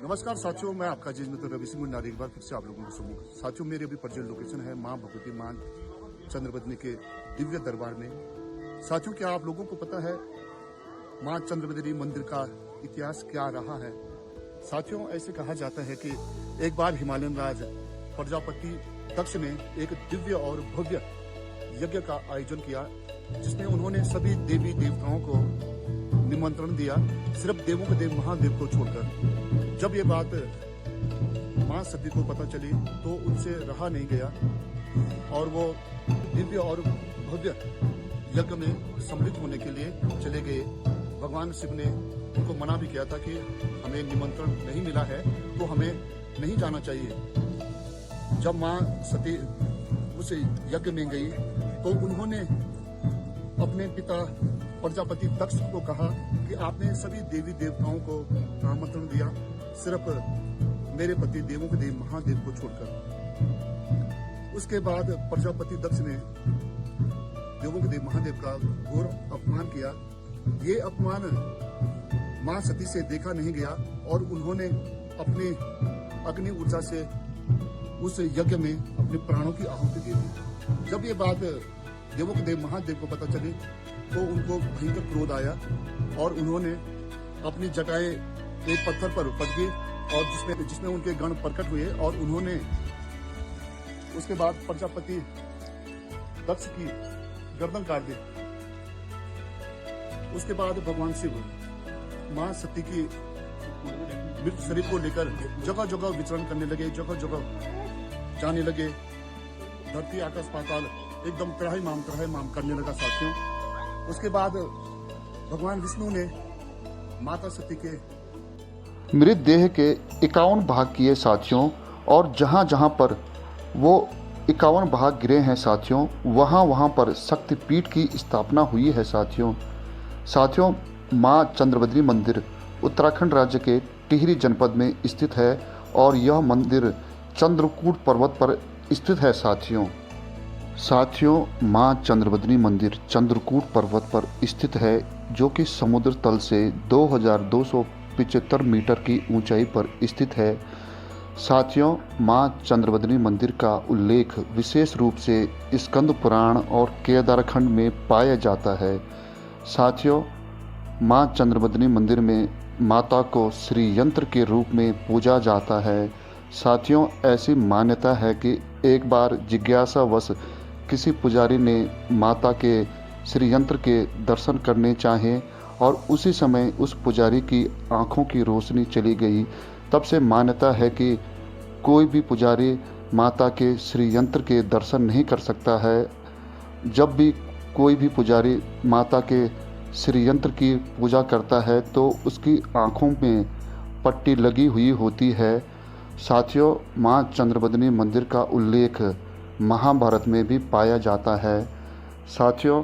नमस्कार साथियों, मैं आपका अजीज मित्र रवि सिंह मुंडारी एक बार फिर से आप लोगों को सम्मुख। साथियों, मेरी अभी प्रेजेंट लोकेशन है मां भगवती मान चंद्रबदनी के दिव्य दरबार में। साथियों, क्या आप लोगों को पता है मां चंद्रबदनी मंदिर का इतिहास क्या रहा है? साथियों, ऐसे कहा जाता है कि एक बार हिमालयन राज प्रजापति दक्ष ने एक दिव्य और भव्य यज्ञ का आयोजन किया, जिसमें उन्होंने सभी देवी देवताओं को निमंत्रण दिया, सिर्फ देवों के देव महादेव को छोड़कर। जब ये बात मां सती को पता चली तो उनसे रहा नहीं गया और वो दिव्य और भव्य यज्ञ में सम्मिलित होने के लिए चले गए। भगवान शिव ने उनको मना भी किया था कि हमें निमंत्रण नहीं मिला है तो हमें नहीं जाना चाहिए। जब मां सती उस यज्ञ में गई तो उन्होंने अपने पिता प्रजापति दक्ष को कहा कि आपने सभी देवी देवताओं को आमंत्रण दिया, सिर्फ मेरे पति देवों के देव महादेव को छोड़कर। उसके बाद प्रजापति दक्ष ने देवों के देव महादेव का घोर अपमान किया। ये अपमान मां सती से देखा नहीं गया और उन्होंने अपनी अग्नि ऊर्जा से उस यज्ञ में अपने प्राणों की आहुति दे दी। जब ये बात देवों के देव महादेव को पता चली तो उनको भयंकर क्रोध आया और उन्होंने अपनी जटाएं एक पत्थर पर पट गई और जिसमें उनके गण प्रकट हुए और उन्होंने उसके बाद प्रजापति दक्ष की गर्दन काट दी। उसके बाद भगवान शिव मां सती की मृत शरीर को लेकर जगह जगह विचरण करने लगे, जगह जगह जाने लगे। धरती आकाश पाताल एकदम त्राही माम करने लगा साथियों। उसके बाद भगवान विष्णु ने माता सती के मृतदेह के 51 भाग किए साथियों, और जहाँ जहाँ पर वो 51 भाग गिरे हैं साथियों, वहाँ पर शक्तिपीठ की स्थापना हुई है साथियों। माँ चंद्रबदनी मंदिर उत्तराखंड राज्य के टिहरी जनपद में स्थित है और यह मंदिर चंद्रकूट पर्वत पर स्थित है साथियों। माँ चंद्रबदनी मंदिर चंद्रकूट पर्वत पर स्थित है, जो कि समुद्र तल से 2275 मीटर की ऊंचाई पर स्थित है साथियों। माँ चंद्रबदनी मंदिर का उल्लेख विशेष रूप से स्कंद पुराण और केदारखंड में पाया जाता है साथियों। माँ चंद्रबदनी मंदिर में माता को श्री यंत्र के रूप में पूजा जाता है साथियों। ऐसी मान्यता है कि एक बार जिज्ञासावश किसी पुजारी ने माता के श्री यंत्र के दर्शन करने चाहे और उसी समय उस पुजारी की आंखों की रोशनी चली गई। तब से मान्यता है कि कोई भी पुजारी माता के श्री यंत्र के दर्शन नहीं कर सकता है। जब भी कोई भी पुजारी माता के श्री यंत्र की पूजा करता है तो उसकी आंखों में पट्टी लगी हुई होती है साथियों। माँ चंद्रबदनी मंदिर का उल्लेख महाभारत में भी पाया जाता है साथियों।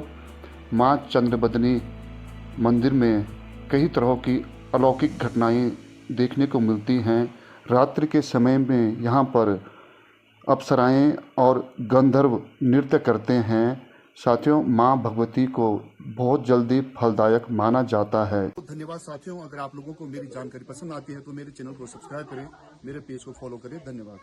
माँ चंद्रबदनी मंदिर में कई तरह की अलौकिक घटनाएं देखने को मिलती हैं। रात्रि के समय में यहाँ पर अप्सराएं और गंधर्व नृत्य करते हैं साथियों। माँ भगवती को बहुत जल्दी फलदायक माना जाता है। धन्यवाद साथियों। अगर आप लोगों को मेरी जानकारी पसंद आती है तो मेरे चैनल को सब्सक्राइब करें, मेरे पेज को फॉलो करें। धन्यवाद।